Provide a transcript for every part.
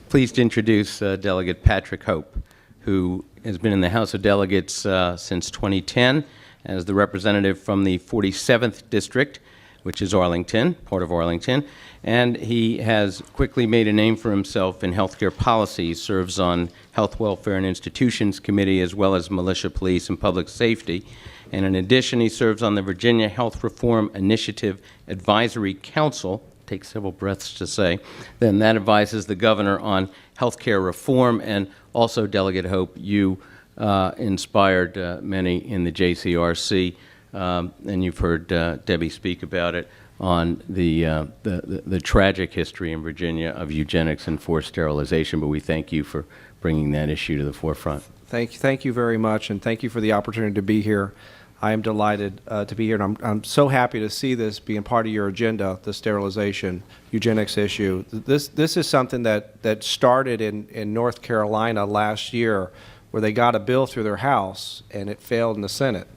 Pleased to introduce Delegate Patrick Hope, who has been in the House of Delegates since 2010 as the representative from the 47th District, which is Arlington, part of Arlington, and he has quickly made a name for himself in healthcare policy. He serves on Health, Welfare, and Institutions Committee, as well as Militia, Police, and Public Safety. And in addition, he serves on the Virginia Health Reform Initiative Advisory Council. Takes several breaths to say. Then that advises the governor on healthcare reform. And also, Delegate Hope, you inspired many in the JCRC, and you've heard Debbie speak about it, on the tragic history in Virginia of eugenics and forced sterilization. But we thank you for bringing that issue to the forefront. Thank you very much, and thank you for the opportunity to be here. I am delighted to be here, and I'm so happy to see this being part of your agenda, the sterilization eugenics issue. This is something that started in North Carolina last year, where they got a bill through their House, and it failed in the Senate.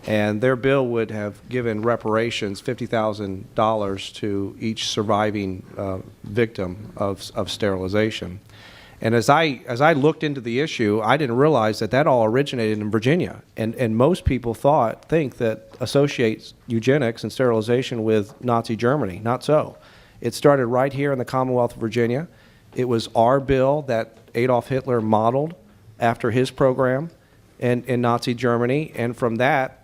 And their bill would have given reparations, $50,000 to each surviving victim of sterilization. And as I looked into the issue, I didn't realize that all originated in Virginia. And most people think that associates eugenics and sterilization with Nazi Germany. Not so. It started right here in the Commonwealth of Virginia. It was our bill that Adolf Hitler modeled after his program in Nazi Germany. And from that,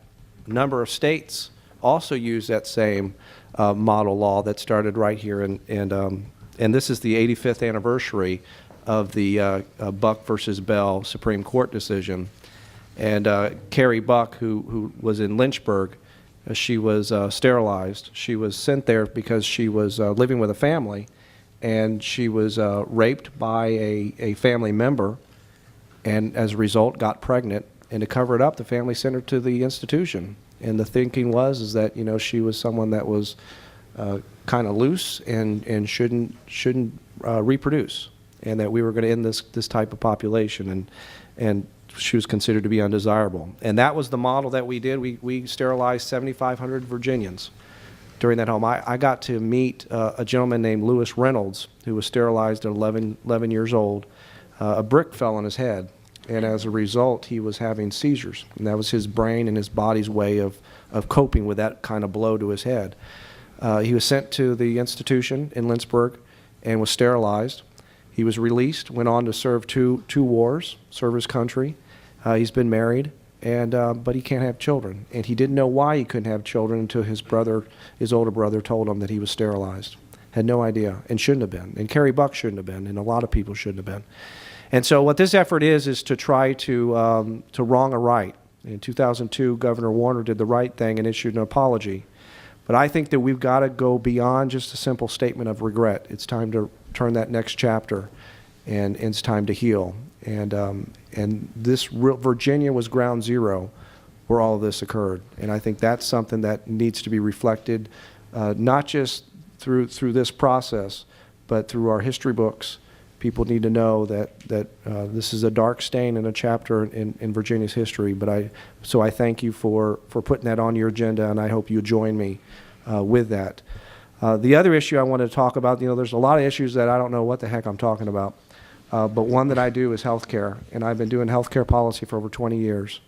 a number of states also used that same model law that started right here. And this is the 85th anniversary of the Buck versus Bell Supreme Court decision. And Carrie Buck, who was in Lynchburg, she was sterilized. She was sent there because she was living with a family, and she was raped by a family member, and as a result got pregnant. And to cover it up, the family sent her to the institution. And the thinking was that she was someone that was kind of loose and shouldn't reproduce, and that we were going to end this type of population, and she was considered to be undesirable. And that was the model that we did. We sterilized 7,500 Virginians during that home. I got to meet a gentleman named Lewis Reynolds, who was sterilized at 11 years old. A brick fell on his head, and as a result, he was having seizures. And that was his brain and his body's way of coping with that kind of blow to his head. He was sent to the institution in Lynchburg and was sterilized. He was released, went on to serve two wars, serve his country. He's been married, but he can't have children. And he didn't know why he couldn't have children until his older brother told him that he was sterilized. Had no idea, and shouldn't have been. And Carrie Buck shouldn't have been, and a lot of people shouldn't have been. And so what this effort is to try to wrong a right. In 2002, Governor Warner did the right thing and issued an apology. But I think that we've got to go beyond just a simple statement of regret. It's time to turn that next chapter, and it's time to heal. And Virginia was ground zero where all of this occurred. And I think that's something that needs to be reflected, not just through this process, but through our history books. People need to know that this is a dark stain in a chapter in Virginia's history. So I thank you for putting that on your agenda, and I hope you join me with that. The other issue I want to talk about, there's a lot of issues that I don't know what the heck I'm talking about, but one that I do is healthcare, and I've been doing healthcare policy for over 20 years.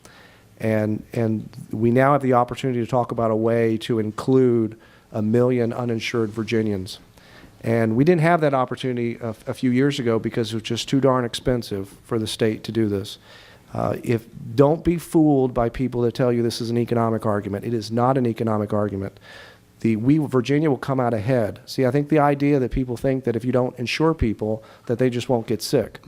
And we now have the opportunity to talk about a way to include 1 million uninsured Virginians. And we didn't have that opportunity a few years ago because it was just too darn expensive for the state to do this. Don't be fooled by people that tell you this is an economic argument. It is not an economic argument. Virginia will come out ahead. See, I think the idea that people think that if you don't insure people, that they just won't get sick.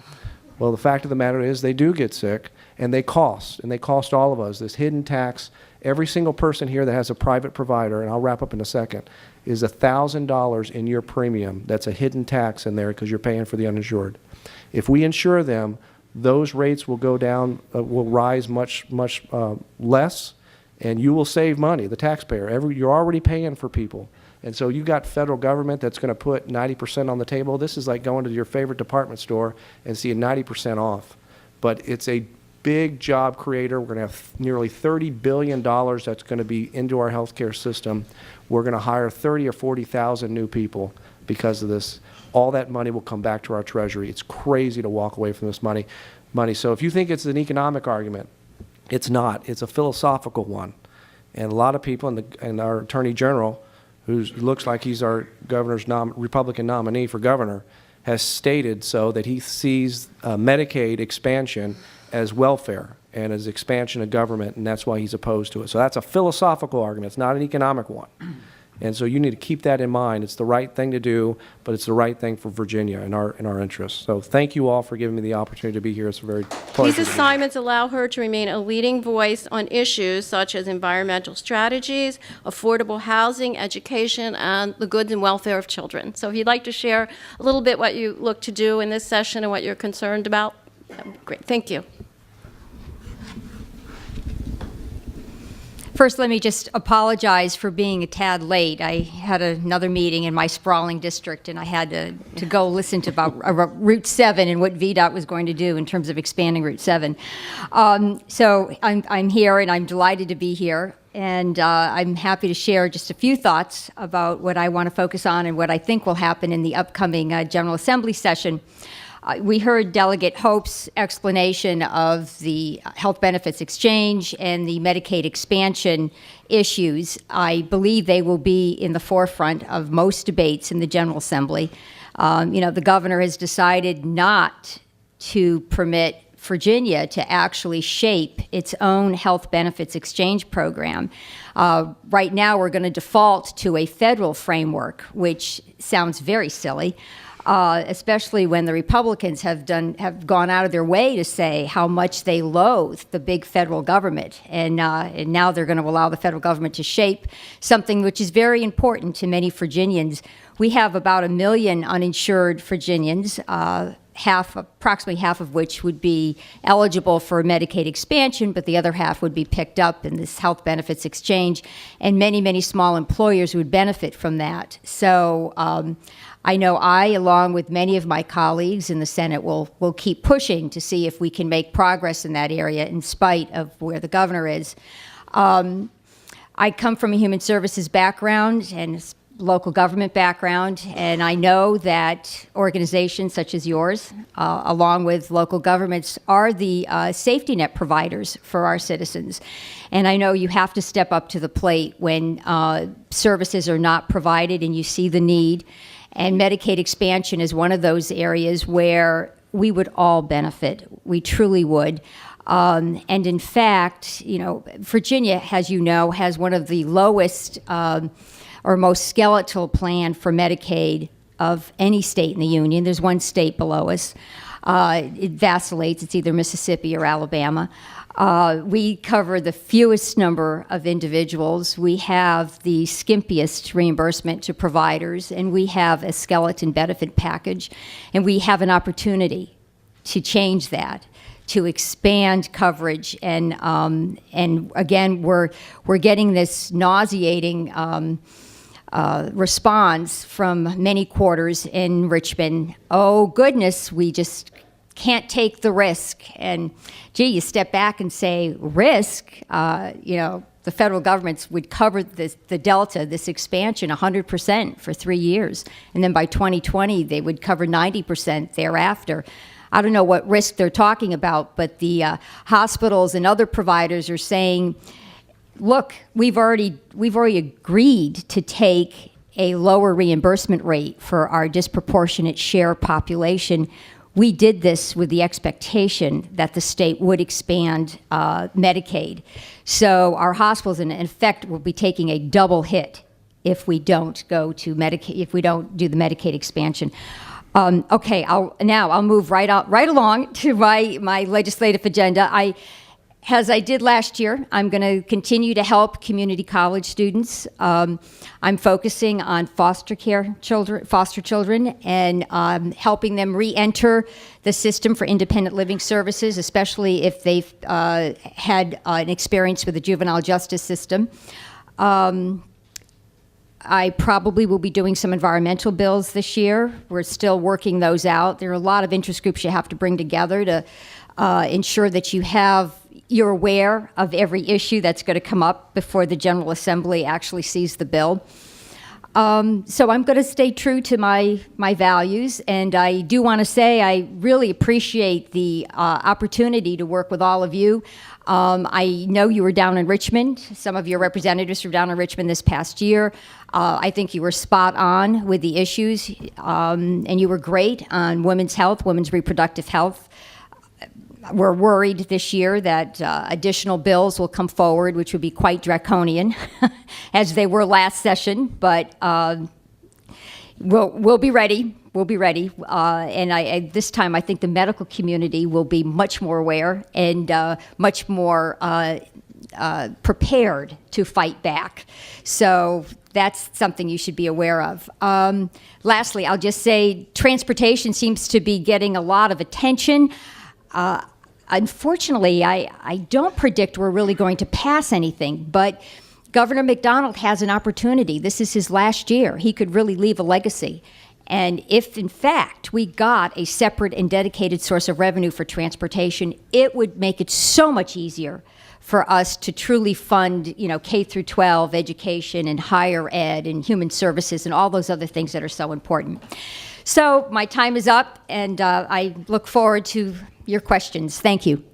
Well, the fact of the matter is they do get sick, and they cost all of us. This hidden tax, every single person here that has a private provider, and I'll wrap up in a second, is $1,000 in your premium. That's a hidden tax in there because you're paying for the uninsured. If we insure them, those rates will go down, will rise much less, and you will save money, the taxpayer. You're already paying for people. And so you've got federal government that's going to put 90% on the table. This is like going to your favorite department store and seeing 90% off. But it's a big job creator. We're going to have nearly $30 billion that's going to be into our healthcare system. We're going to hire 30 or 40,000 new people because of this. all that money will come back to our Treasury. It's crazy to walk away from this money. So if you think it's an economic argument, it's not. It's a philosophical one. And a lot of people, and our Attorney General, who looks like he's our governor's Republican nominee for governor, has stated so that he sees Medicaid expansion as welfare and as expansion of government, and that's why he's opposed to it. So that's a philosophical argument. It's not an economic one. And so you need to keep that in mind. It's the right thing to do, but it's the right thing for Virginia in our interests. So thank you all for giving me the opportunity to be here. It's a very pleasure. These assignments allow her to remain a leading voice on issues such as environmental strategies, affordable housing, education, and the goods and welfare of children. So if you'd like to share a little bit what you look to do in this session and what you're concerned about, that'd be great. Thank you. First, let me just apologize for being a tad late. I had another meeting in my sprawling district, and I had to go listen to about Route 7 and what VDOT was going to do in terms of expanding Route 7. So I'm here, and I'm delighted to be here. And I'm happy to share just a few thoughts about what I want to focus on and what I think will happen in the upcoming General Assembly session. We heard Delegate Hope's explanation of the health benefits exchange and the Medicaid expansion issues. I believe they will be in the forefront of most debates in the General Assembly. The governor has decided not to permit Virginia to actually shape its own health benefits exchange program. Right now, we're going to default to a federal framework, which sounds very silly. Especially when the Republicans have gone out of their way to say how much they loathe the big federal government, and now they're going to allow the federal government to shape something which is very important to many Virginians. We have about 1 million uninsured Virginians, approximately half of which would be eligible for Medicaid expansion, but the other half would be picked up in this health benefits exchange, and many, many small employers would benefit from that. So I know along with many of my colleagues in the Senate, will keep pushing to see if we can make progress in that area in spite of where the governor is. I come from a human services background and local government background, and I know that organizations such as yours, along with local governments, are the safety net providers for our citizens. And I know you have to step up to the plate when services are not provided and you see the need. And Medicaid expansion is one of those areas where we would all benefit. We truly would. And in fact, Virginia, as you know, has one of the lowest or most skeletal plan for Medicaid of any state in the union. There's one state below us. It vacillates. It's either Mississippi or Alabama. We cover the fewest number of individuals. We have the skimpiest reimbursement to providers, and we have a skeleton benefit package, and we have an opportunity to change that, to expand coverage, and again, we're getting this nauseating response from many quarters in Richmond. Oh goodness, we just can't take the risk. And gee, you step back and say, risk, the federal governments would cover the delta, this expansion, 100% for 3 years. And then by 2020, they would cover 90% thereafter. I don't know what risk they're talking about, but the hospitals and other providers are saying, look, we've already agreed to take a lower reimbursement rate for our disproportionate share population. We did this with the expectation that the state would expand Medicaid. So our hospitals, in effect, will be taking a double hit if we don't go to Medicaid, if we don't do the Medicaid expansion. Okay, I'll move right along to my legislative agenda. As I did last year, I'm going to continue to help community college students. I'm focusing on foster children, and helping them re-enter the system for independent living services, especially if they've had an experience with the juvenile justice system. I probably will be doing some environmental bills this year. We're still working those out. There are a lot of interest groups you have to bring together to ensure that you're aware of every issue that's going to come up before the General Assembly actually sees the bill. So I'm going to stay true to my values, and I do want to say I really appreciate the opportunity to work with all of you. I know you were down in Richmond. Some of your representatives were down in Richmond this past year. I think you were spot on with the issues, and you were great on women's health, women's reproductive health. We're worried this year that additional bills will come forward, which would be quite draconian, as they were last session. But we'll be ready. We'll be ready. And this time, I think the medical community will be much more aware and much more prepared to fight back. So that's something you should be aware of. Lastly, I'll just say transportation seems to be getting a lot of attention. Unfortunately, I don't predict we're really going to pass anything, but Governor McDonald has an opportunity. This is his last year. He could really leave a legacy. And if, in fact, we got a separate and dedicated source of revenue for transportation, it would make it so much easier for us to truly fund, K through 12 education and higher ed and human services and all those other things that are so important. So my time is up, and I look forward to your questions. Thank you.